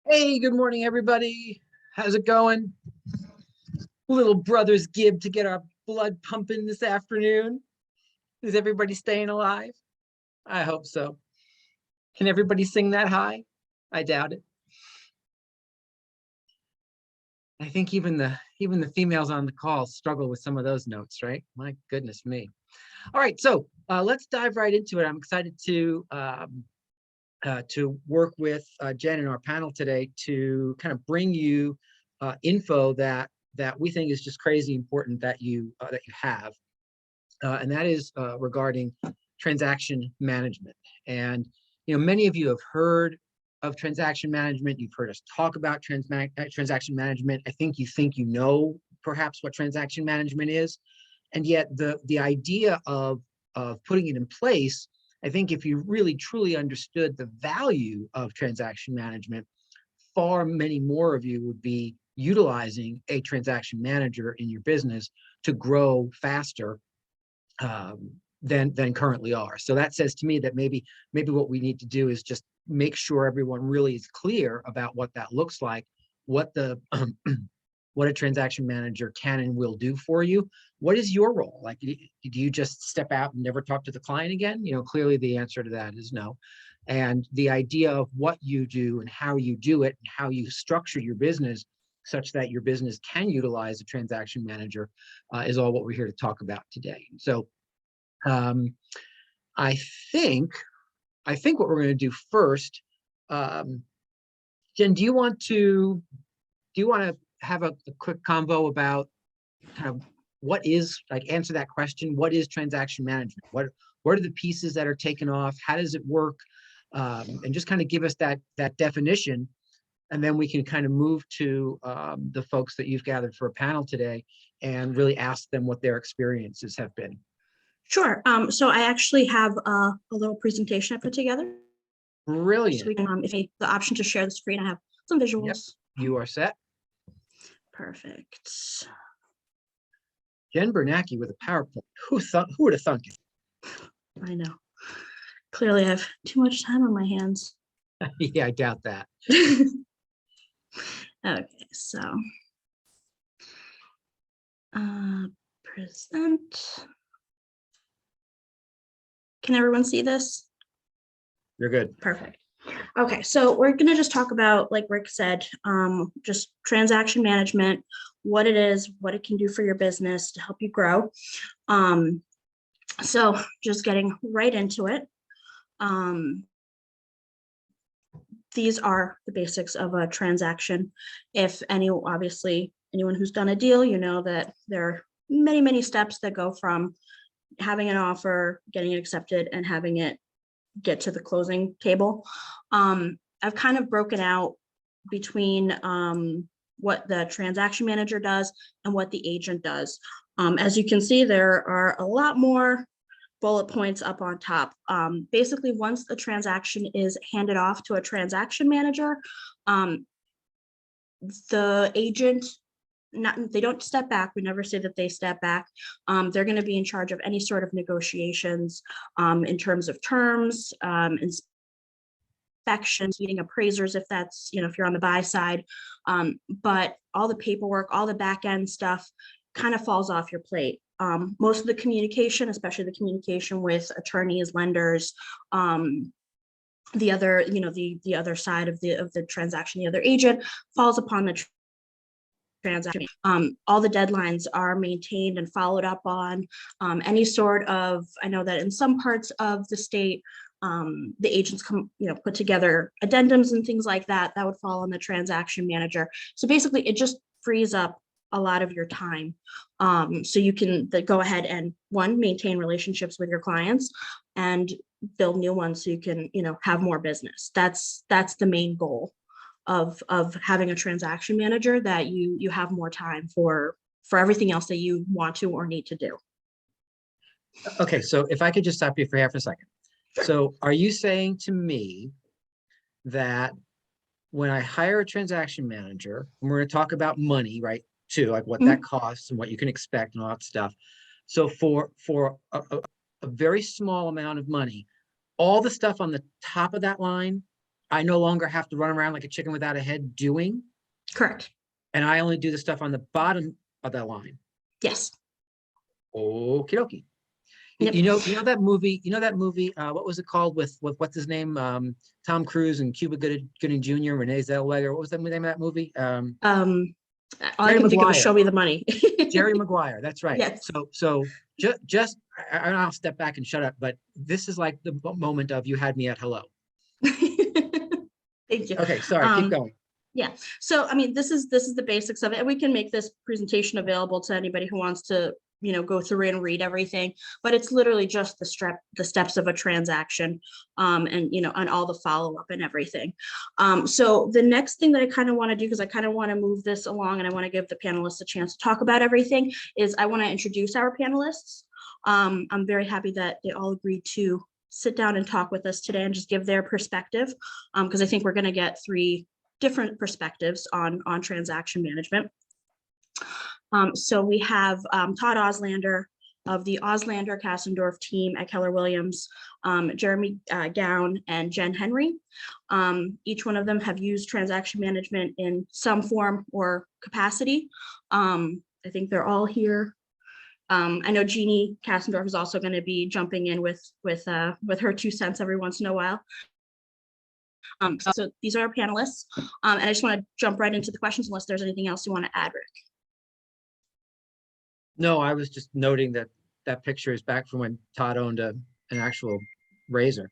Hey, good morning, everybody. How's it going? Little brothers Gibb to get our blood pumping this afternoon. Is everybody staying alive? I hope so. Can everybody sing that high? I doubt it. I think even the females on the call struggle with some of those notes, right? My goodness me. All right, so let's dive right into it. I'm excited to work with Jen and our panel today to kind of bring you info that we think is just crazy important that you have, and that is regarding transaction management. And many of you have heard of transaction management. You've heard us talk about transaction management. I think you know perhaps what transaction management is, and yet the idea of putting it in place, I think if you really truly understood the value of transaction management, far many more of you would be utilizing a transaction manager in your business to grow faster than currently are. So that says to me that maybe what we need to do is just make sure everyone really is clear about what that looks like, what the what a transaction manager can and will do for you. What is your role? Like, do you just step out and never talk to the client again? Clearly the answer to that is no. And the idea of what you do and how you do it and how you structure your business such that your business can utilize a transaction manager is all what we're here to talk about today. So I think what we're going to do first, Jen, do you want to have a quick convo about kind of what is, like, answer that question? What is transaction management? What are the pieces that are taken off? How does it work? And just kind of give us that definition, and then we can kind of move to the folks that you've gathered for a panel today and really ask them what their experiences have been. Sure. So I actually have a little presentation I put together. Brilliant. So we can, if the option to share the screen, I have some visuals. Yep. You are set. Perfect. Jen Bernanke with a PowerPoint. Who would have thunk it? I know. Clearly, I have too much time on my hands. Yeah, I doubt that. Okay, so present. Can everyone see this? You're good. Perfect. Okay, so we're going to just talk about, like Rick said, just transaction management, what it is, what it can do for your business to help you grow. So just getting right into it. These are the basics of a transaction. If obviously anyone who's done a deal, you know that there are many, many steps that go from having an offer, getting it accepted, and having it get to the closing table. I've kind of broken out between what the transaction manager does and what the agent does. As you can see, there are a lot more bullet points up on top. Basically, once the transaction is handed off to a transaction manager, the agent, they don't step back. We never say that they step back. They're going to be in charge of any sort of negotiations in terms of terms, inspections, meeting appraisers, if that's, if you're on the buy side. But all the paperwork, all the back end stuff kind of falls off your plate. Most of the communication, especially the communication with attorneys, lenders, the other, the other side of the transaction, the other agent, falls upon the transaction. All the deadlines are maintained and followed up on. Any sort of, I know that in some parts of the state, the agents put together addendums and things like that would fall on the transaction manager. So basically, it just frees up a lot of your time. So you can go ahead and, one, maintain relationships with your clients and build new ones so you can, have more business. That's the main goal of having a transaction manager, that you have more time for everything else that you want to or need to do. Okay, so if I could just stop you for half a second. Sure. So are you saying to me that when I hire a transaction manager, and we're going to talk about money, right, too, like what that costs and what you can expect and all that stuff. So for a very small amount of money, all the stuff on the top of that line, I no longer have to run around like a chicken without a head doing, Correct. and I only do the stuff on the bottom of that line. Yes. Okie dokie. Yep. You know that movie. You know that movie. What was it called with what's his name? Tom Cruise and Cuba Gooding Jr. Renee Zellweger. What was the name of that movie? All I Jerry can think of is Maguire. Show Me the Money. Jerry Maguire. That's right. Yes. So just I'll step back and shut up. But this is like the moment of you had me at hello. Thank you. Okay, sorry. Keep going. Yeah. So, I mean, this is the basics of it. And we can make this presentation available to anybody who wants to, go through and read everything. But it's literally just the steps of a transaction, and all the follow-up and everything. So the next thing that I kind of want to do, because I kind of want to move this along and I want to give the panelists a chance to talk about everything, is I want to introduce our panelists. I'm very happy that they all agreed to sit down and talk with us today and just give their perspective, because I think we're going to get 3 different perspectives on transaction management. So we have Todd Auslander of the Auslander Kassendorf team at Keller Williams, Jeremy Gown and Jen Henry. Each one of them have used transaction management in some form or capacity. I think they're all here. I know Jeannie Kassendorf is also going to be jumping in with her 2 cents every once in a while. So these are our panelists, and I just want to jump right into the questions unless there's anything else you want to add, Rick. No, I was just noting that picture is back from when Todd owned an actual razor.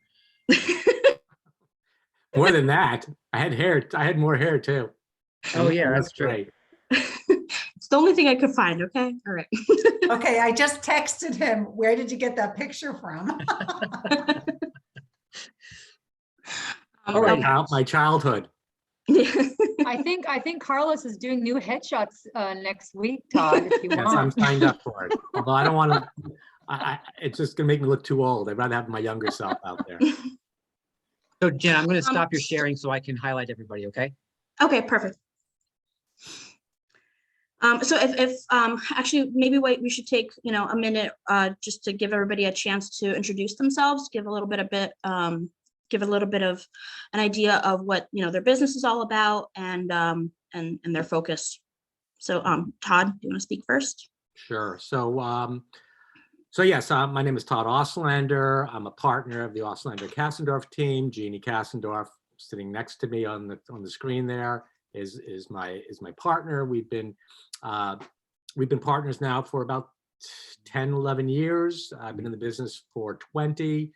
More than that, I had hair. I had more hair too. Oh yeah, that's true. Great. It's the only thing I could find. Okay, all right. Okay, I just texted him. Where did you get that picture from? All right. My childhood. I think Carlos is doing new headshots next week, Todd, if you Yes, I'm want. signed up for it. Although I don't want to. It's just gonna make me look too old. I'd rather have my younger self out there. So Jen, I'm going to stop your sharing so I can highlight everybody. Okay. Okay, perfect. So if actually maybe we should take a minute just to give everybody a chance to introduce themselves, give a little bit of an idea of what their business is all about and their focus. So Todd, do you want to speak first? Sure. So yes, my name is Todd Auslander. I'm a partner of the Auslander Kassendorf team. Jeannie Kassendorf, sitting next to me on the screen there, is my partner. We've been partners now for about 10, 11 years. I've been in the business for 20.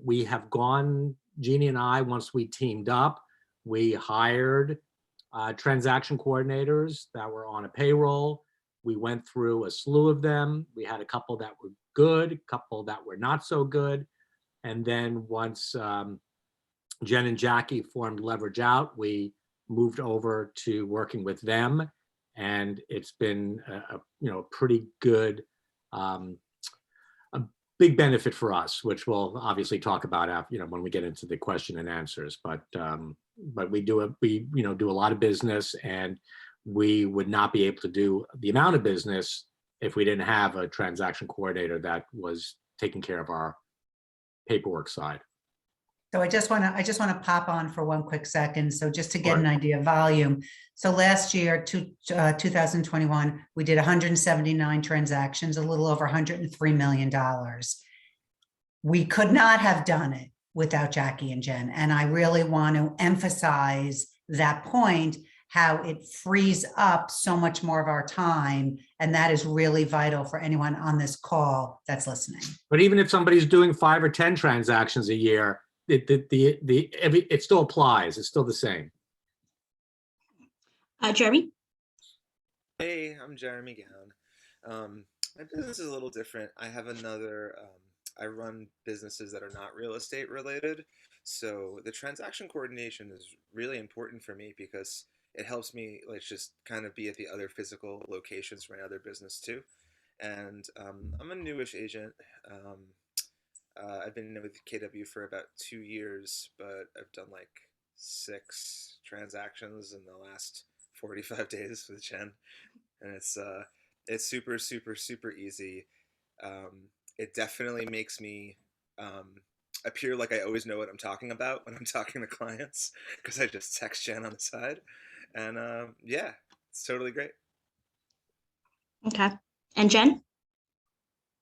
We have gone, Jeannie and I, once we teamed up, we hired transaction coordinators that were on a payroll. We went through a slew of them. We had a couple that were good, a couple that were not so good. And then once Jen and Jackie formed Leverage Out, we moved over to working with them. And it's been a pretty good, a big benefit for us, which we'll obviously talk about after, when we get into the question and answers. But we do a lot of business, and we would not be able to do the amount of business if we didn't have a transaction coordinator that was taking care of our paperwork side. So I just want to pop on for one quick second. So just to get an idea of volume. So last year, 2021, we did 179 transactions, a little over $103 million. We could not have done it without Jackie and Jen. And I really want to emphasize that point, how it frees up so much more of our time. And that is really vital for anyone on this call that's listening. But even if somebody's doing 5 or 10 transactions a year, it still applies. It's still the same. Jeremy? Hey, I'm Jeremy Gown. My business is a little different. I have another, I run businesses that are not real estate related. So the transaction coordination is really important for me because it helps me just kind of be at the other physical locations for my other business too. And I'm a newish agent. I've been with KW for about 2 years, but I've done like 6 transactions in the last 45 days with Jen, and it's super, super, super easy. It definitely makes me appear like I always know what I'm talking about when I'm talking to clients because I just text Jen on the side. And yeah, it's totally great. Okay. And Jen?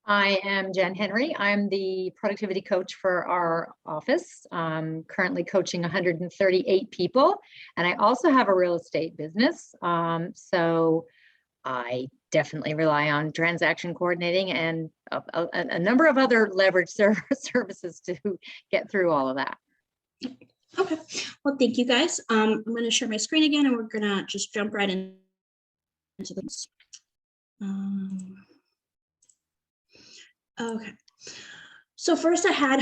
I am Jen Henry. I'm the productivity coach for our office. Currently coaching 138 people, and I also have a real estate business. So I definitely rely on transaction coordinating and a number of other leverage services to get through all of that. Okay. Well, thank you guys. I'm going to share my screen again, and we're going to just jump right into this. Okay. So first I had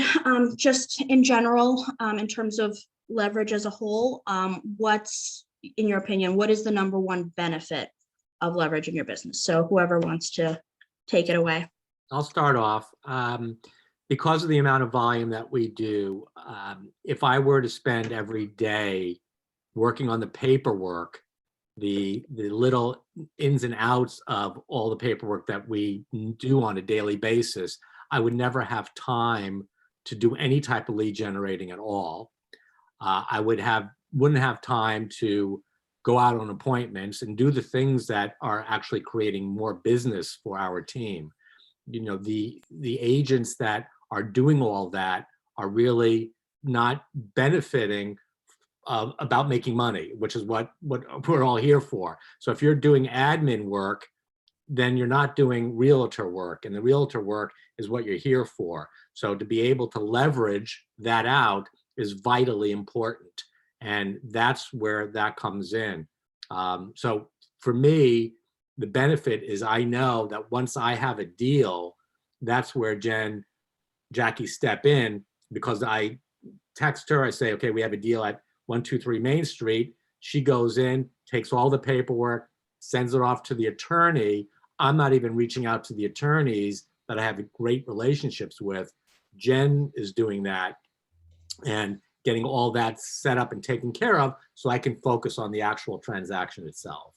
just in general, in terms of leverage as a whole, what's, in your opinion, what is the number one benefit of leverage in your business? So whoever wants to take it away. I'll start off. Because of the amount of volume that we do, if I were to spend every day working on the paperwork, the little ins and outs of all the paperwork that we do on a daily basis, I would never have time to do any type of lead generating at all. I wouldn't have time to go out on appointments and do the things that are actually creating more business for our team. You know, the agents that are doing all that are really not benefiting about making money, which is what we're all here for. So if you're doing admin work, then you're not doing realtor work, and the realtor work is what you're here for. So to be able to leverage that out is vitally important, and that's where that comes in. So for me, the benefit is I know that once I have a deal, that's where Jackie step in, because I text her, I say, okay, we have a deal at 123 Main Street. She goes in, takes all the paperwork, sends it off to the attorney. I'm not even reaching out to the attorneys that I have great relationships with. Jen is doing that and getting all that set up and taken care of so I can focus on the actual transaction itself.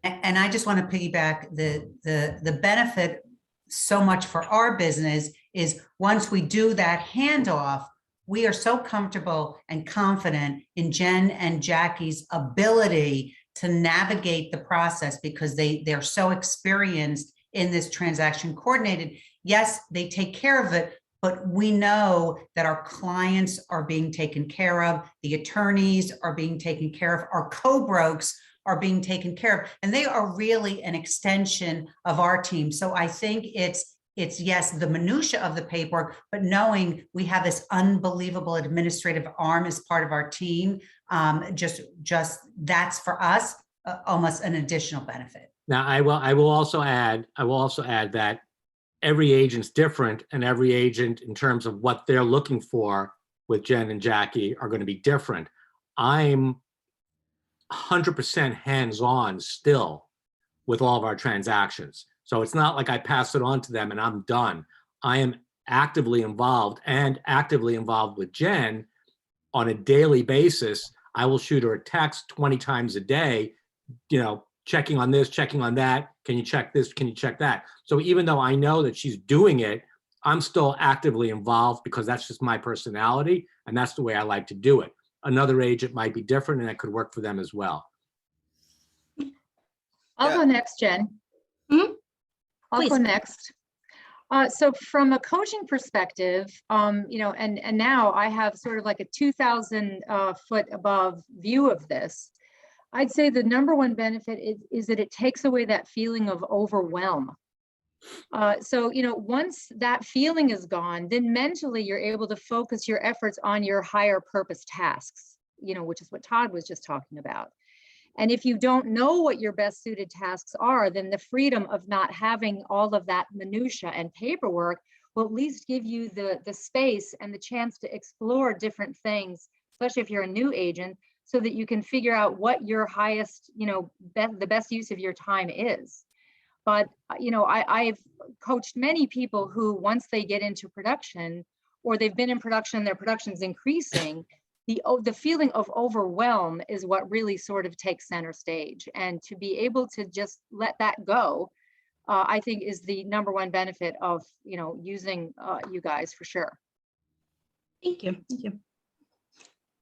And I just want to piggyback the benefit so much for our business is once we do that handoff, we are so comfortable and confident in Jen and Jackie's ability to navigate the process because they're so experienced in this transaction coordinated. Yes, they take care of it, but we know that our clients are being taken care of, the attorneys are being taken care of, our co-brokes are being taken care of, and they are really an extension of our team. So I think it's yes, the minutia of the paperwork, but knowing we have this unbelievable administrative arm as part of our team, just that's for us almost an additional benefit. Now, I will also add that every agent's different, and every agent in terms of what they're looking for with Jen and Jackie are going to be different. I'm 100% hands-on still with all of our transactions. So it's not like I pass it on to them and I'm done. I am actively involved with Jen on a daily basis. I will shoot her a text 20 times a day, you know, checking on this, checking on that. Can you check this? Can you check that? So even though I know that she's doing it, I'm still actively involved because that's just my personality and that's the way I like to do it. Another agent might be different and that could work for them as well. I'll go next, Jen. Mm-hmm. I'll go next. So from a coaching perspective, you know, and now I have sort of like a 2,000 foot above view of this. I'd say the number one benefit is that it takes away that feeling of overwhelm. So, you know, once that feeling is gone, then mentally you're able to focus your efforts on your higher purpose tasks, you know, which is what Todd was just talking about. And if you don't know what your best suited tasks are, then the freedom of not having all of that minutia and paperwork will at least give you the space and the chance to explore different things, especially if you're a new agent, so that you can figure out what your highest, you know, the best use of your time is. But, you know, I've coached many people who, once they get into production or they've been in production, their production's increasing, the feeling of overwhelm is what really sort of takes center stage. And to be able to just let that go, I think is the number one benefit of, you know, using you guys for sure. Thank you. Thank you.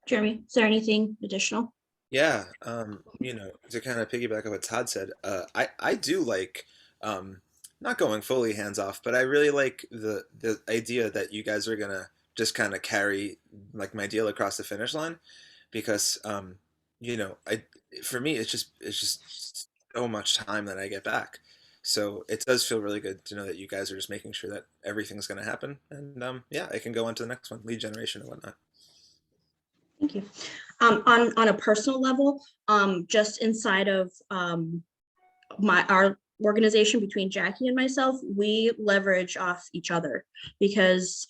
Jeremy, is there anything additional? Yeah, to kind of piggyback on what Todd said, I do like not going fully hands off, but I really like the idea that you guys are gonna just kind of carry like my deal across the finish line, because I for me it's just so much time that I get back. So it does feel really good to know that you guys are just making sure that everything's going to happen, and yeah, I can go on to the next one, lead generation and whatnot. Thank you. On a personal level, just inside of our organization between Jackie and myself, we leverage off each other because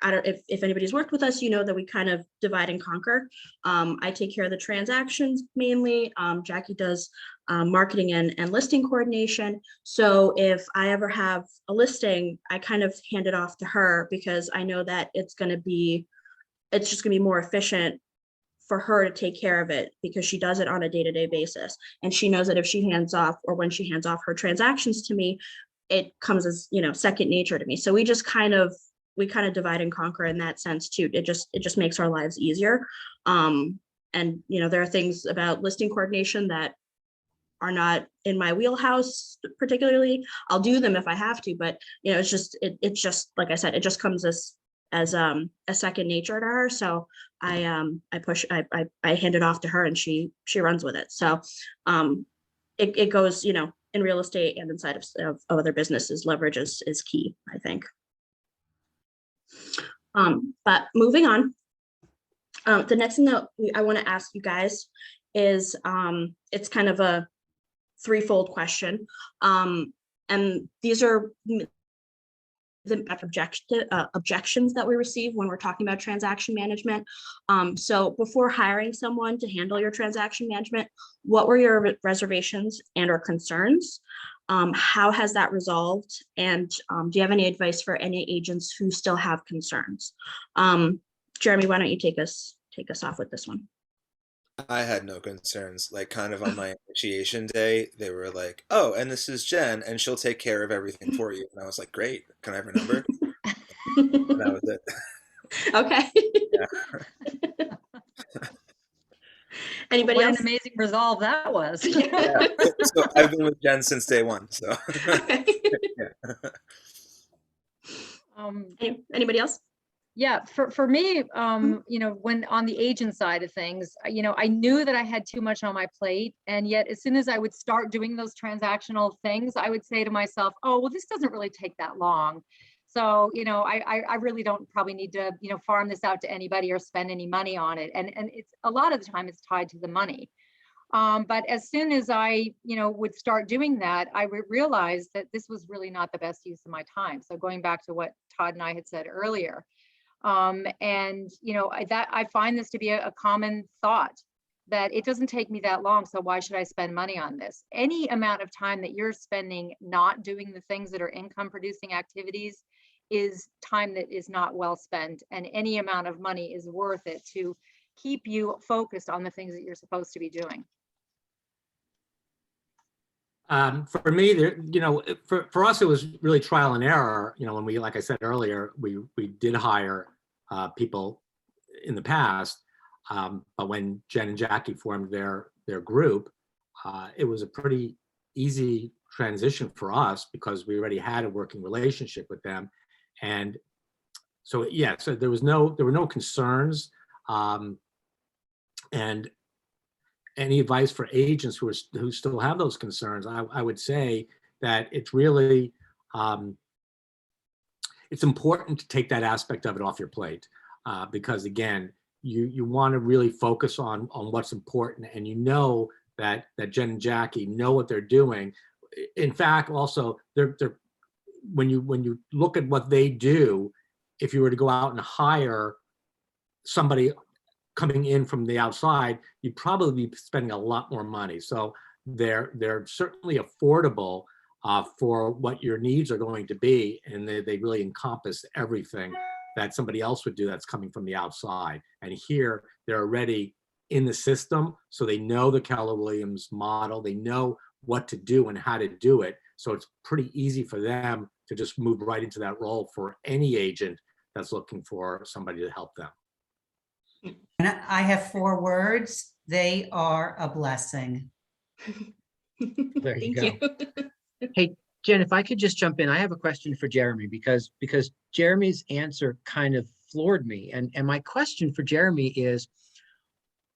I don't if anybody's worked with us, you know that we kind of divide and conquer. I take care of the transactions mainly. Jackie does marketing and listing coordination. So if I ever have a listing, I kind of hand it off to her because I know that it's just going to be more efficient for her to take care of it because she does it on a day-to-day basis. And she knows that if she hands off or when she hands off her transactions to me, it comes as, second nature to me. So we kind of divide and conquer in that sense too. It just makes our lives easier. And there are things about listing coordination that are not in my wheelhouse particularly. I'll do them if I have to, but it's just like I said, it just comes as a second nature to her. So I hand it off to her and she runs with it. So it goes, in real estate and inside of other businesses, leverage is key, I think. But moving on, the next thing that I want to ask you guys is it's kind of a threefold question. And these are the objections that we receive when we're talking about transaction management. So before hiring someone to handle your transaction management, what were your reservations and or concerns? How has that resolved? And do you have any advice for any agents who still have concerns? Jeremy, why don't you take us off with this one? I had no concerns. Like, kind of on my initiation day, they were like, "Oh, and this is Jen, and she'll take care of everything for you." And I was like, "Great! Can I have her number?" And that was it. Okay. Yeah. Anybody What else? an amazing resolve that was. Yeah. So I've been with Jen since day one. So. Okay. Yeah. Anybody else? Yeah, for me, when on the agent side of things, I knew that I had too much on my plate. And yet, as soon as I would start doing those transactional things, I would say to myself, oh, well, this doesn't really take that long. So, I really don't probably need to, farm this out to anybody or spend any money on it. And it's a lot of the time it's tied to the money. But as soon as I, would start doing that, I would realize that this was really not the best use of my time. So going back to what Todd and I had said earlier, I find this to be a common thought that it doesn't take me that long. So why should I spend money on this? Any amount of time that you're spending not doing the things that are income producing activities is time that is not well spent. And any amount of money is worth it to keep you focused on the things that you're supposed to be doing. For me, for us, it was really trial and error. When we, like I said earlier, we did hire people in the past, but when Jen and Jackie formed their group, it was a pretty easy transition for us because we already had a working relationship with them, and so so there were no concerns, and any advice for agents who still have those concerns, I would say that it's really it's important to take that aspect of it off your plate, because again, you want to really focus on what's important, and that Jen and Jackie know what they're doing. In fact, also they're when you look at what they do, if you were to go out and hire somebody coming in from the outside, you'd probably be spending a lot more money. So they're certainly affordable for what your needs are going to be, and they really encompass everything that somebody else would do that's coming from the outside. And here they're already in the system, so they know the Keller Williams model, they know what to do and how to do it. So it's pretty easy for them to just move right into that role for any agent that's looking for somebody to help them. And I have 4 words. They are a blessing. There you Thank go. you. Hey, Jen, if I could just jump in, I have a question for Jeremy because Jeremy's answer kind of floored me. And my question for Jeremy is,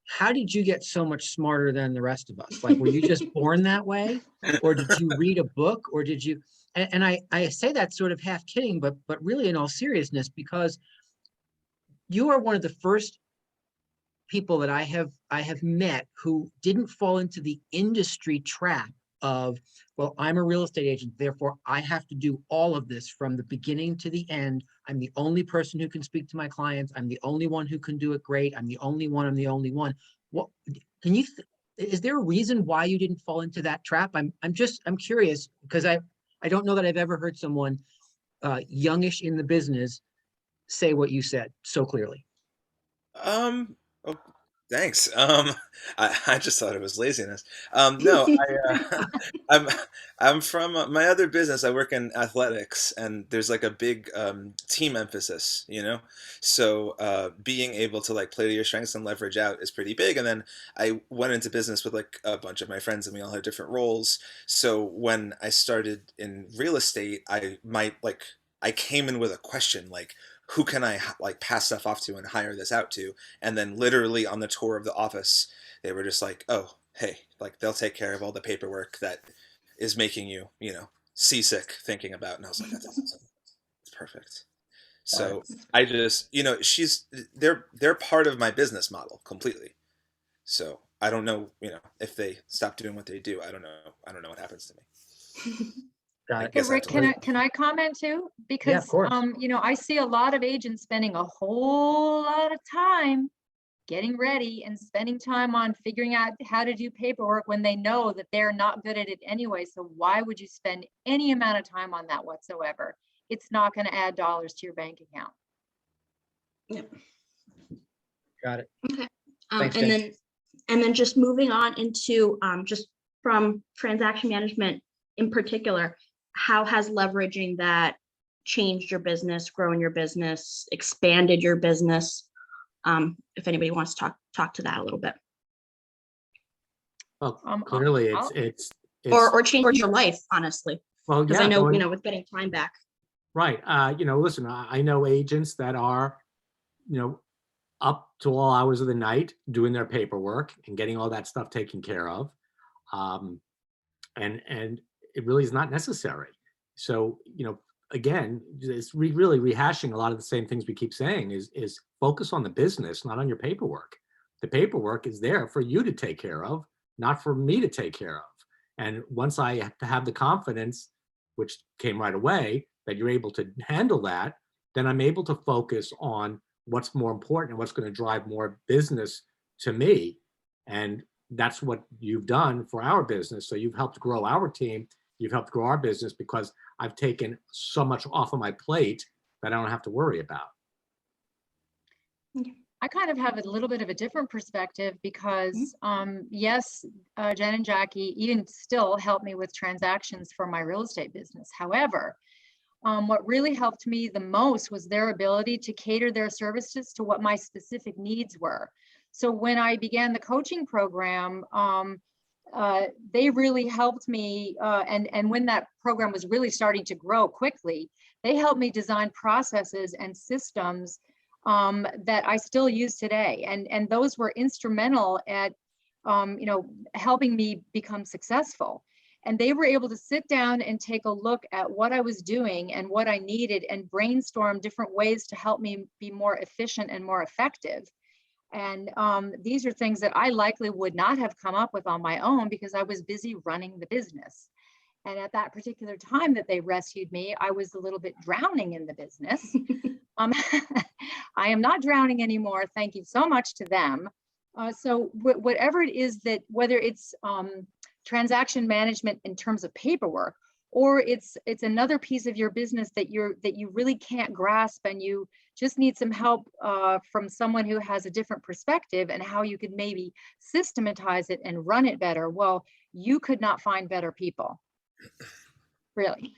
how did you get so much smarter than the rest of us? Like, were you just born that way? Or did you read a book? Or did you, and I say that sort of half kidding, but really in all seriousness, because you are one of the first people that I have met who didn't fall into the industry trap of, well, I'm a real estate agent, therefore I have to do all of this from the beginning to the end. I'm the only person who can speak to my clients. I'm the only one who can do it great. I'm the only one. What can you, is there a reason why you didn't fall into that trap? I'm curious because I don't know that I've ever heard someone youngish in the business say what you said so clearly. Oh, thanks. I just thought it was laziness. No, I'm I'm from my other business. I work in athletics, and there's like a big team emphasis, you know. So being able to like play to your strengths and leverage out is pretty big. And then I went into business with like a bunch of my friends, and we all had different roles. So when I started in real estate, I came in with a question like, who can I like pass stuff off to and hire this out to? And then literally on the tour of the office, they were just like, oh, hey, like they'll take care of all the paperwork that is making you, you know, seasick thinking about. And I was like, that's awesome. It's perfect. So I just, you know, they're part of my business model completely. So I don't know, you know, if they stop doing what they do, I don't know. I don't know what happens to me. Got I it. guess Rick, that's what can I comment too? Yeah, Because, of course. you know, I see a lot of agents spending a whole lot of time getting ready and spending time on figuring out how to do paperwork when they know that they're not good at it anyway. So why would you spend any amount of time on that whatsoever? It's not going to add dollars to your bank account. Yep. Got it. Okay. Thanks, and Jen. then just moving on into just from transaction management in particular, how has leveraging that changed your business, grown your business, expanded your business? If anybody wants to talk to that a little bit, Well, I'll- clearly I'll- it's or change your life, honestly, well, because yeah, I know, going- you know, with getting time back. right. You know, listen, I know agents that are, you know, up to all hours of the night doing their paperwork and getting all that stuff taken care of. And it really is not necessary. So, you know, again, it's really rehashing a lot of the same things we keep saying is focus on the business, not on your paperwork. The paperwork is there for you to take care of, not for me to take care of. And once I have to have the confidence, which came right away, that you're able to handle that, then I'm able to focus on what's more important and what's going to drive more business to me. And that's what you've done for our business. So you've helped grow our team. You've helped grow our business because I've taken so much off of my plate that I don't have to worry about. I kind of have a little bit of a different perspective because, yes, Jen and Jackie even still help me with transactions for my real estate business. However, what really helped me the most was their ability to cater their services to what my specific needs were. So when I began the coaching program, they really helped me. And when that program was really starting to grow quickly, they helped me design processes and systems that I still use today. And those were instrumental at, you know, helping me become successful. And they were able to sit down and take a look at what I was doing and what I needed and brainstorm different ways to help me be more efficient and more effective. And these are things that I likely would not have come up with on my own because I was busy running the business. And at that particular time that they rescued me, I was a little bit drowning in the business. I am not drowning anymore. Thank you so much to them. So whatever it is that, whether it's transaction management in terms of paperwork, or it's another piece of your business that you really can't grasp and you just need some help from someone who has a different perspective and how you could maybe systematize it and run it better. Well, you could not find better people, really.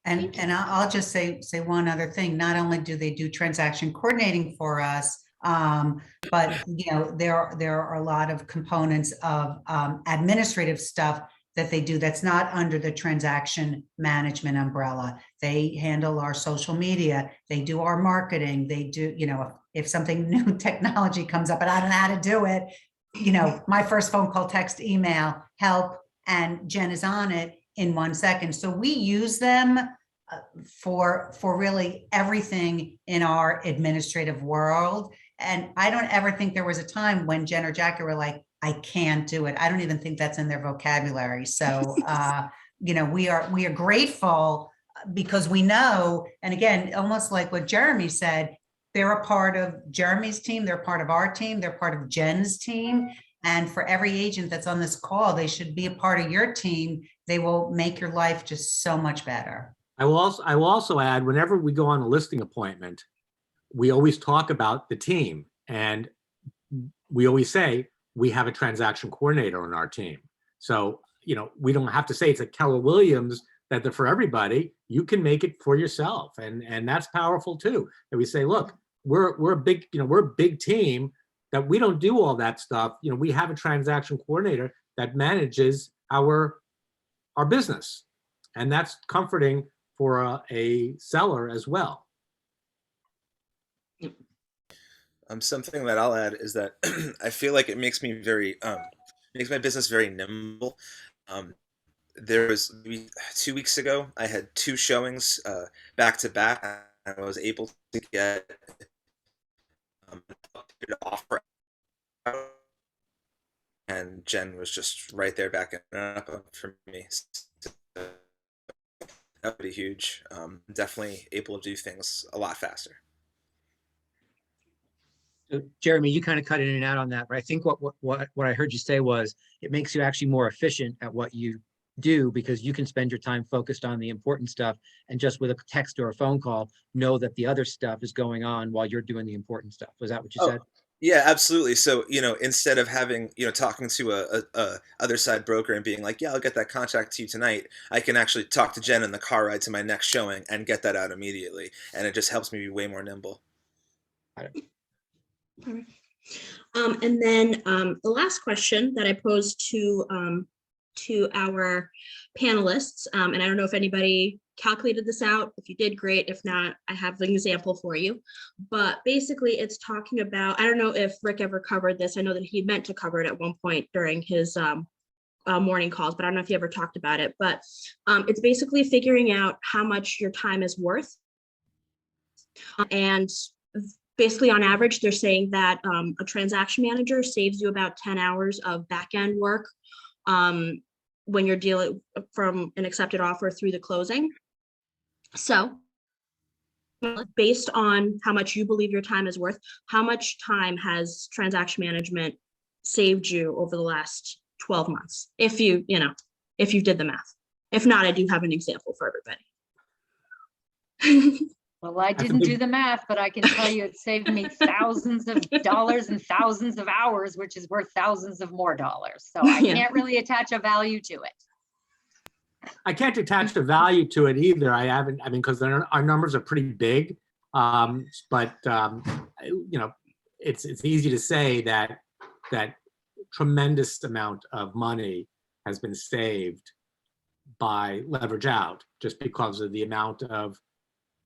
And I'll just say one other thing. Not only do they do transaction coordinating for us, but there are a lot of components of administrative stuff that they do that's not under the transaction management umbrella. They handle our social media, they do our marketing, they do, if something new technology comes up and I don't know how to do it, my first phone call, text, email, help, and Jen is on it in 1 second. So we use them for really everything in our administrative world. And I don't ever think there was a time when Jen or Jackie were like, I can't do it. I don't even think that's in their vocabulary. So, we are grateful because we know, and again, almost like what Jeremy said, they're a part of Jeremy's team. They're part of our team. They're part of Jen's team. And for every agent that's on this call, they should be a part of your team. They will make your life just so much better. I will also add, whenever we go on a listing appointment, we always talk about the team, and we always say we have a transaction coordinator on our team. So, we don't have to say it's a Keller Williams that they're for everybody. You can make it for yourself, and that's powerful too. And we say, look, we're a big team that we don't do all that stuff. We have a transaction coordinator that manages our business, and that's comforting for a seller as well. Something that I'll add is that I feel like it makes me makes my business very nimble. There was maybe 2 weeks ago, I had 2 showings back to back. I was able to get an offer, and Jen was just right there backing it up for me. So that would be huge. Definitely able to do things a lot faster. So, Jeremy, you kind of cut in and out on that, but I think what I heard you say was it makes you actually more efficient at what you do, because you can spend your time focused on the important stuff and just with a text or a phone call know that the other stuff is going on while you're doing the important stuff. Was that what you said? Yeah, absolutely. So, instead of having, talking to a other side broker and being like, yeah, I'll get that contract to you tonight, I can actually talk to Jen in the car ride to my next showing and get that out immediately. And it just helps me be way more nimble. And then the last question that I posed to our panelists, and I don't know if anybody calculated this out. If you did, great. If not, I have an example for you. But basically, it's talking about, I don't know if Rick ever covered this. I know that he meant to cover it at one point during his morning calls, but I don't know if he ever talked about it. But it's basically figuring out how much your time is worth. And basically, on average, they're saying that a transaction manager saves you about 10 hours of back-end work when you're dealing from an accepted offer through the closing. So based on how much you believe your time is worth, how much time has transaction management saved you over the last 12 months? If you did the math. If not, I do have an example for everybody. Well, I didn't do the math, but I can tell you it saved me thousands of dollars and thousands of hours, which is worth thousands of more dollars. So I can't really attach a value to it. I can't attach the value to it either. Because our numbers are pretty big. But it's easy to say that tremendous amount of money has been saved by leverage out, just because of the amount of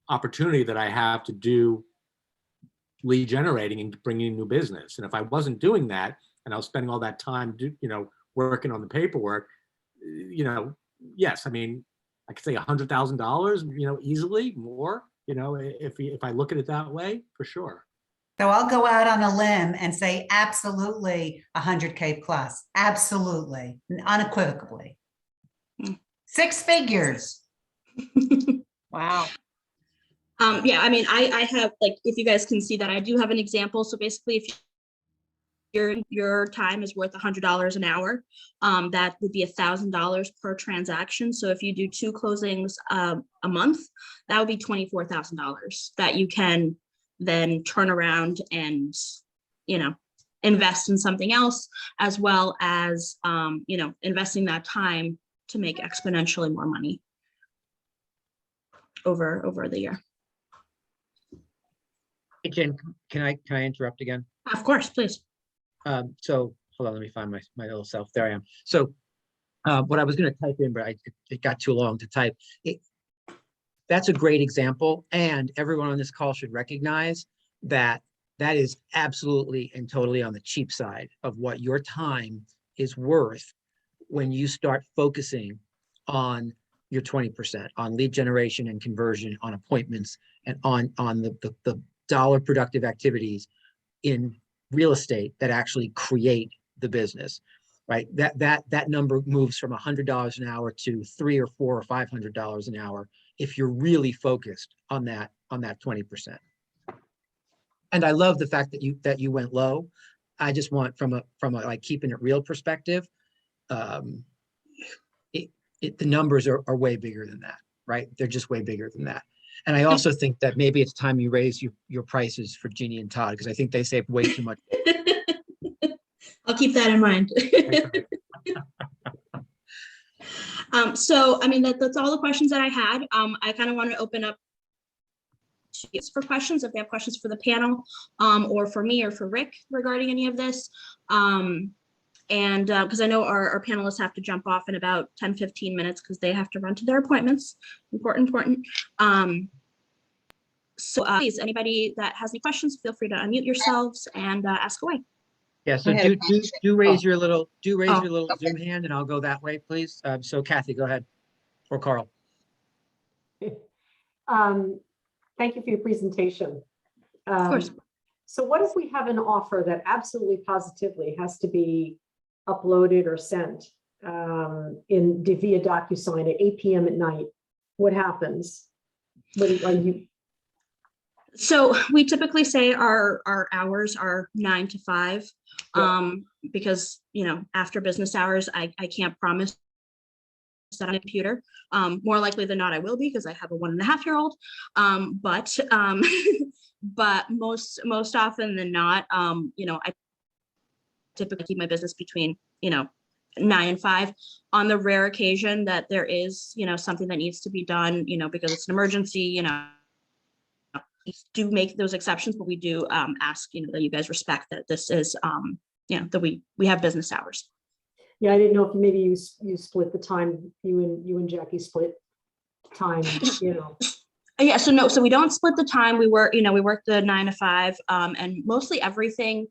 opportunity that I have to do lead generating and bringing in new business. And if I wasn't doing that, and I was spending all that time, working on the paperwork, yes, I could say $100,000, easily more, if I look at it that way, for sure. So I'll go out on a limb and say absolutely 100K plus, absolutely, unequivocally. 6 figures. Wow. I have, if you guys can see that, I do have an example. So basically, if your time is worth $100 an hour, that would be $1,000 per transaction. So if you do 2 closings a month, that would be $24,000 that you can then turn around and, invest in something else, as well as, investing that time to make exponentially more money. over the year. Hey, Jen, can I interrupt again? Of course, please. So hold on, let me find my little self. There I am. So what I was going to type in, but it got too long to type. That's a great example, and everyone on this call should recognize that that is absolutely and totally on the cheap side of what your time is worth when you start focusing on your 20%, on lead generation and conversion, on appointments, and on the dollar productive activities in real estate that actually create the business, right? That number moves from $100 an hour to $300 or $400 or $500 an hour if you're really focused on that 20%. And I love the fact that you went low. I just want from a like keeping it real perspective, the numbers are way bigger than that, right? They're just way bigger than that. And I also think that maybe it's time you raise your prices for Jeannie and Todd, because I think they save way too much. I'll keep that in mind. So, I mean, that's all the questions that I had. I kind of want to open up for questions, if they have questions for the panel, or for me or for Rick regarding any of this. And because I know our panelists have to jump off in about 10-15 minutes because they have to run to their appointments. Important. So please, anybody that has any questions, feel free to unmute yourselves and ask away. Yeah, so do raise your little Zoom hand, and I'll go that way, please. So Kathy, go ahead, or Carl. Thank you for your presentation. Of course. So what if we have an offer that absolutely positively has to be uploaded or sent via DocuSign at 8 p.m. at night? What happens? So we typically say our hours are 9 to 5, because, you know, after business hours, I can't promise that on a computer. More likely than not, I will be, because I have a 1.5-year-old. But most often than not, you know, I typically keep my business between, you know, 9 and 5. On the rare occasion that there is, you know, something that needs to be done, you know, because it's an emergency, you know, do make those exceptions, but we do ask, you know, that you guys respect that this is, you know, that we have business hours. Yeah, I didn't know if maybe you split the time, you and Jackie split time, you know. Yeah, so no, so we don't split the time. We work the 9 to 5, and mostly everything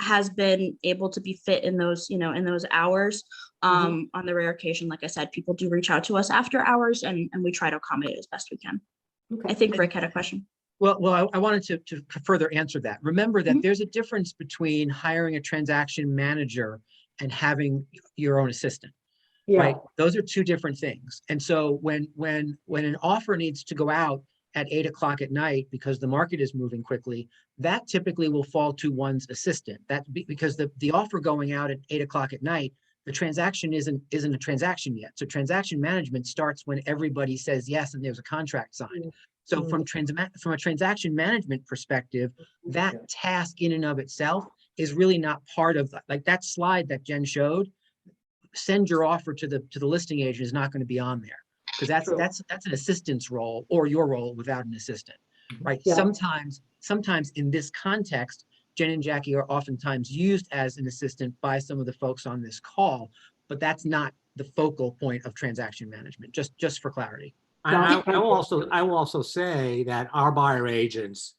has been able to be fit in those, you know, in those hours. On the rare occasion, like I said, people do reach out to us after hours, and we try to accommodate as best we can. Okay. I think Rick had a question. Well, I wanted to further answer that. Remember that there's a difference between hiring a transaction manager and having your own assistant, right? Those are two different things. And so when an offer needs to go out at 8 o'clock at night because the market is moving quickly, that typically will fall to one's assistant. That's because the offer going out at 8 o'clock at night, the transaction isn't a transaction yet. So transaction management starts when everybody says yes and there's a contract signed. So from a transaction management perspective, that task in and of itself is really not part of like that slide that Jen showed. Send your offer to the listing agent is not going to be on there, because that's an assistant's role, or your role without an assistant, right? Yeah. Sometimes in this context, Jen and Jackie are oftentimes used as an assistant by some of the folks on this call, but that's not the focal point of transaction management, just for clarity. I will also say that our buyer agents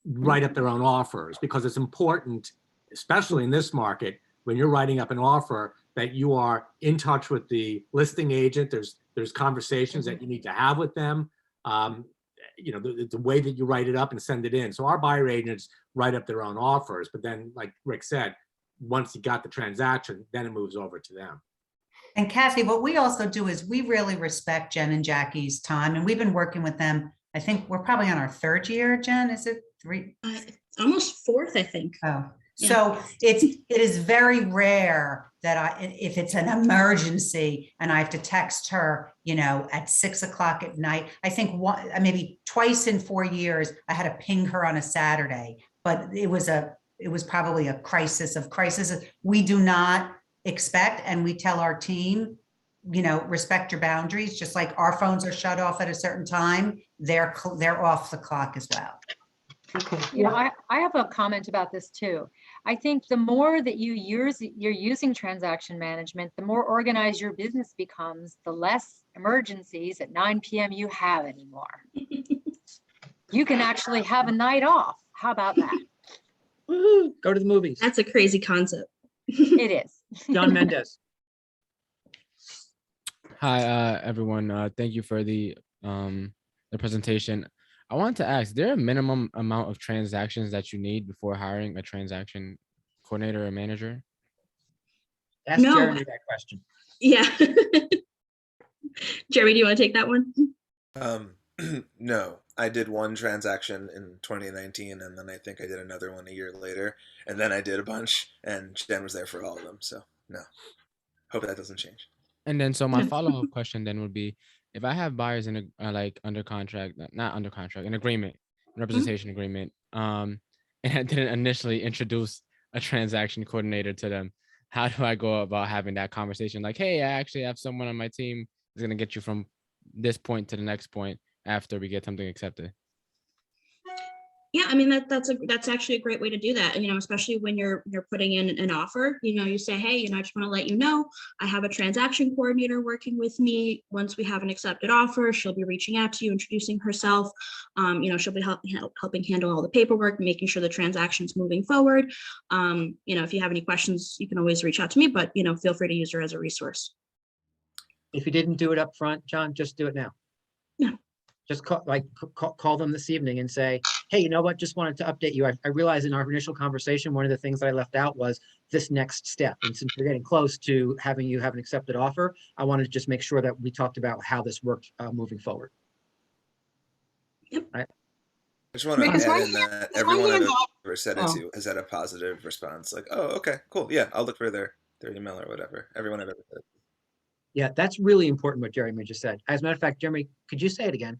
write up their own offers, because it's important, especially in this market, when you're writing up an offer, that you are in touch with the listing agent. There's conversations that you need to have with them. You know, the way that you write it up and send it in. So our buyer agents write up their own offers, but then, like Rick said, once you got the transaction, then it moves over to them. And Kathy, what we also do is we really respect Jen and Jackie's time, and we've been working with them. I think we're probably on our 3rd year, Jen. Is it 3? Almost 4th, I think. Oh, yeah. So it is very rare that if it's an emergency and I have to text her, you know, at 6 o'clock at night. I think maybe twice in 4 years I had to ping her on a Saturday, but it was probably a crisis of crises. We do not expect, and we tell our team, respect your boundaries, just like our phones are shut off at a certain time, they're off the clock as well. Okay. You know, Yeah. I have a comment about this too. I think the more that you're using transaction management, the more organized your business becomes, the less emergencies at 9 p.m. you have anymore. You can actually have a night off. How about that? Woohoo, go to the movies. That's a crazy concept. It is. John Mendez. Hi, everyone. Thank you for the presentation. I wanted to ask, is there a minimum amount of transactions that you need before hiring a transaction coordinator or manager? Ask No. Jeremy that question. Yeah. Jeremy, do you want to take that one? No, I did one transaction in 2019, and then I think I did another one a year later, and then I did a bunch, and Jen was there for all of them. So no, hope that doesn't change. And then, so my follow-up question then would be, if I have buyers in a like under contract, not under contract, an agreement, representation agreement, and I didn't initially introduce a transaction coordinator to them, how do I go about having that conversation? Like, hey, I actually have someone on my team who's gonna get you from this point to the next point after we get something accepted. Yeah, I mean that's actually a great way to do that. And especially when you're putting in an offer, you say, hey, I just want to let you know I have a transaction coordinator working with me. Once we have an accepted offer, she'll be reaching out to you, introducing herself. She'll be helping handle all the paperwork, making sure the transaction's moving forward. If you have any questions, you can always reach out to me, but feel free to use her as a resource. If you didn't do it up front, John, just do it now. Yeah. Just call them this evening and say, hey, you know what? Just wanted to update you. I realized in our initial conversation, one of the things that I left out was this next step. And since we're getting close to having you have an accepted offer, I wanted to just make sure that we talked about how this worked moving forward. Yep. Right. I just want to Because add in that everyone I've ever said it Oh. to has had a positive response. Like, oh, okay, cool. Yeah, I'll look for their email or whatever. Everyone I've ever said. Yeah, that's really important what Jeremy just said. As a matter of fact, Jeremy, could you say it again?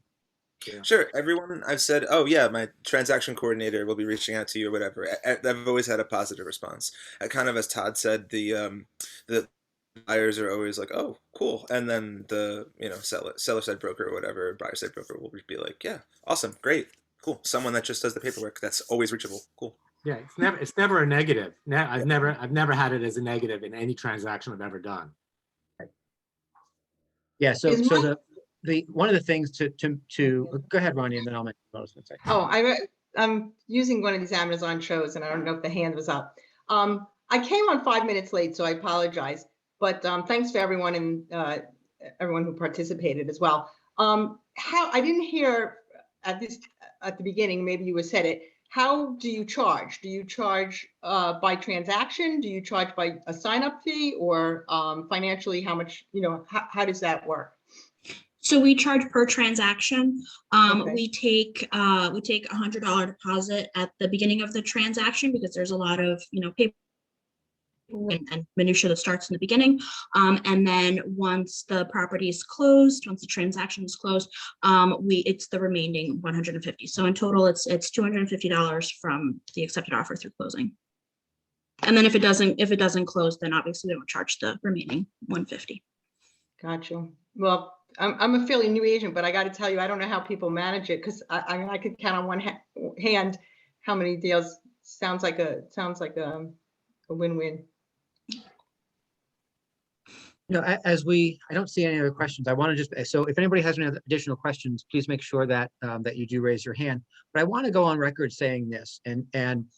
Yeah. Sure. Everyone I've said, oh yeah, my transaction coordinator will be reaching out to you or whatever. I've always had a positive response. Kind of as Todd said, the buyers are always like, oh, cool, and then the seller side broker or whatever, buyer side broker will be like, yeah, awesome, great, cool, someone that just does the paperwork that's always reachable. Cool. Yeah, it's never a negative. I've never had it as a negative in any transaction I've ever done. Yeah. So Is my- the one of the things to go ahead, Ronnie, and then I'll make what I was going to say. Oh, I'm using one of these Amazon shows, and I don't know if the hand was up. I came on 5 minutes late, so I apologize. But thanks for everyone and everyone who participated as well. How I didn't hear at the beginning. Maybe you said it. How do you charge? Do you charge by transaction? Do you charge by a sign-up fee, or financially? How much? How does that work? So we charge per transaction. Okay. We take $100 deposit at the beginning of the transaction because there's a lot of paper and minutia that starts in the beginning. And then once the property is closed, once the transaction is closed, it's the remaining $150. So in total, it's $250 from the accepted offer through closing. And then if it doesn't close, then obviously we don't charge the remaining $150. Gotcha. Well, I'm a fairly new agent, but I got to tell you, I don't know how people manage it, because I could count on one hand how many deals. Sounds like a win-win. I don't see any other questions. I want to so if anybody has any additional questions, please make sure that that you do raise your hand. But I want to go on record saying this, and I'm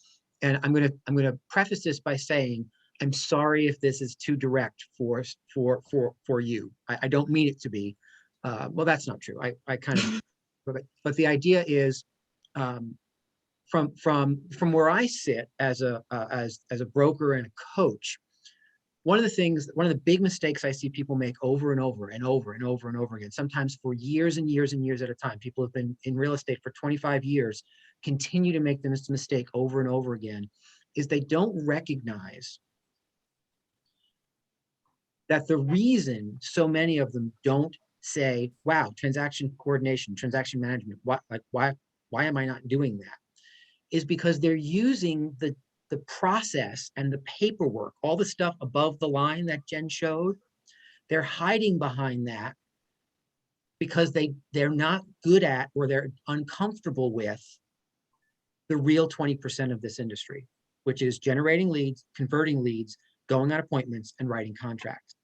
gonna preface this by saying I'm sorry if this is too direct for you. I don't mean it to be. Well, that's not true. I kind of, but the idea is, from where I sit as a broker and a coach, one of the big mistakes I see people make over and over and over and over and over again, sometimes for years and years and years at a time. People have been in real estate for 25 years, continue to make this mistake over and over again, is they don't recognize that the reason so many of them don't say, wow, transaction coordination, transaction management, why am I not doing that? Is because they're using the process and the paperwork, all the stuff above the line that Jen showed, they're hiding behind that because they're not good at, or they're uncomfortable with, the real 20% of this industry, which is generating leads, converting leads, going on appointments, and writing contracts.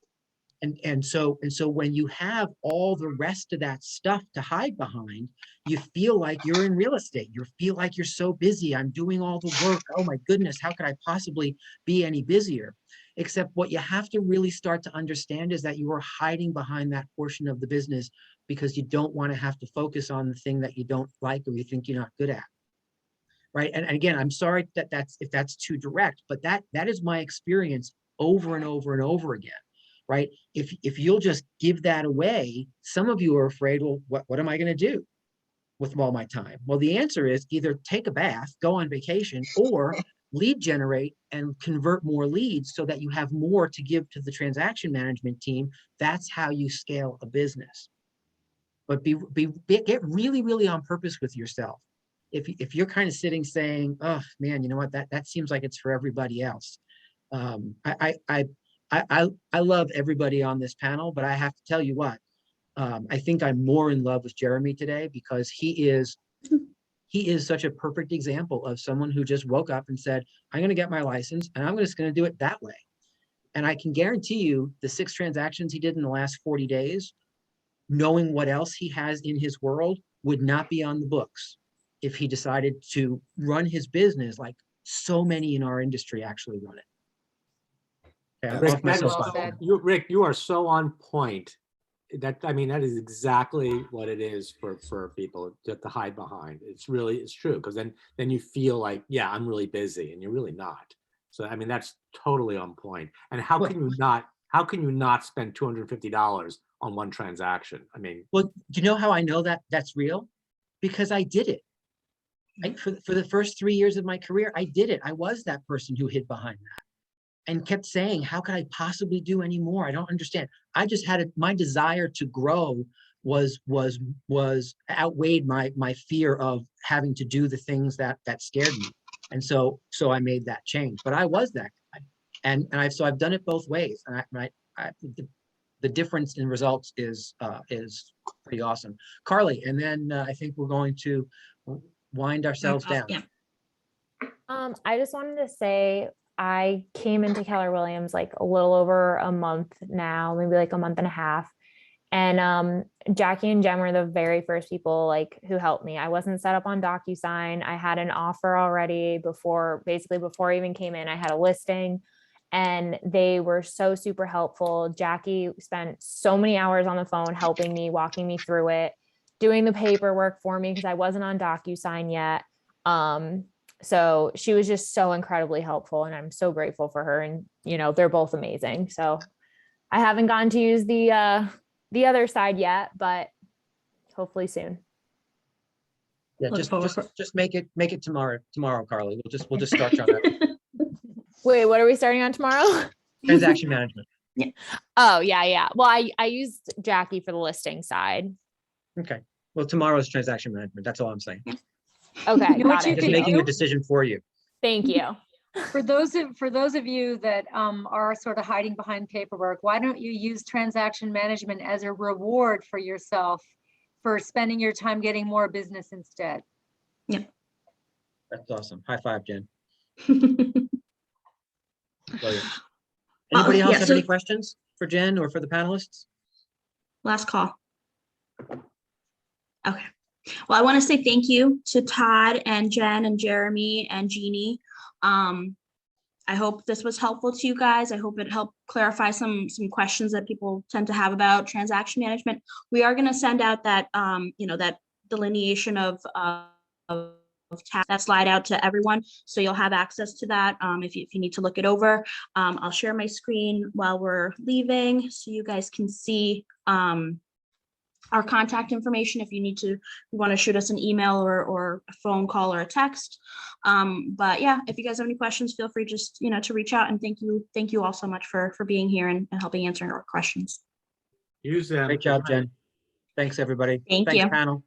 And so when you have all the rest of that stuff to hide behind, you feel like you're in real estate. You feel like you're so busy. I'm doing all the work. Oh my goodness, how could I possibly be any busier? Except what you have to really start to understand is that you are hiding behind that portion of the business because you don't want to have to focus on the thing that you don't like or you think you're not good at. Right. And again, I'm sorry that if that's too direct, but that is my experience over and over and over again. Right. If you'll just give that away, some of you are afraid, well, what am I going to do with all my time? Well, the answer is either take a bath, go on vacation, or lead generate and convert more leads so that you have more to give to the transaction management team. That's how you scale a business. But get really, really on purpose with yourself. If you're kind of sitting saying, oh man, you know what, that seems like it's for everybody else. I love everybody on this panel, but I have to tell you what, I think I'm more in love with Jeremy today because he is such a perfect example of someone who just woke up and said, I'm going to get my license and I'm just going to do it that way. And I can guarantee you the 6 transactions he did in the last 40 days, knowing what else he has in his world, would not be on the books if he decided to run his business like so many in our industry actually run it. Okay, I'm Rick, off my that is soapbox. said. Rick, you are so on point. That is exactly what it is for people to hide behind. It's true, because then you feel like, yeah, I'm really busy, and you're really not. So I mean, that's totally on point. And how can you not spend $250 on one transaction? I mean, Well, do you know how I know that that's real? Because I did it. For the first 3 years of my career, I did it. I was that person who hid behind that and kept saying, how could I possibly do any more? I don't understand. I just had my desire to grow was outweighed my fear of having to do the things that scared me. And so I made that change, but I was that guy. And I've done it both ways. And the difference in results is pretty awesome. Carly, and then I think we're going to wind ourselves down. Yeah. I just wanted to say I came into Keller Williams like a little over a month now, maybe like a month and a half. And Jackie and Jen were the very first people like who helped me. I wasn't set up on DocuSign. I had an offer already before I even came in. I had a listing and they were so super helpful. Jackie spent so many hours on the phone helping me, walking me through it, doing the paperwork for me because I wasn't on DocuSign yet. So she was just so incredibly helpful and I'm so grateful for her. And, you know, they're both amazing. So I haven't gotten to use the other side yet, but hopefully soon. Yeah, Look forward for- just make it tomorrow, Carly. We'll just start you on that. Wait, what are we starting on tomorrow? Transaction management. Yeah. Oh, yeah. Well, I used Jackie for the listing side. Okay. Well, tomorrow's transaction management. That's all I'm saying. Okay, You know what got you it. Just could making a do? decision for you. Thank you. For those of you that are sort of hiding behind paperwork, why don't you use transaction management as a reward for yourself for spending your time getting more business instead? That's awesome. High five, Jen. Brilliant. Well, Anybody else yeah, have so- any questions for Jen or for the panelists? Last call. Okay. Well, I want to say thank you to Todd and Jen and Jeremy and Jeannie. I hope this was helpful to you guys. I hope it helped clarify some questions that people tend to have about transaction management. We are going to send out that that delineation of that slide out to everyone, so you'll have access to that if you need to look it over. I'll share my screen while we're leaving so you guys can see our contact information if you want to shoot us an email or a phone call or a text. But yeah, if you guys have any questions, feel free just to reach out, and thank you all so much for being here and helping answering our questions. use them. Great job, Jen. Thanks, everybody. Thank Thanks, you. panel.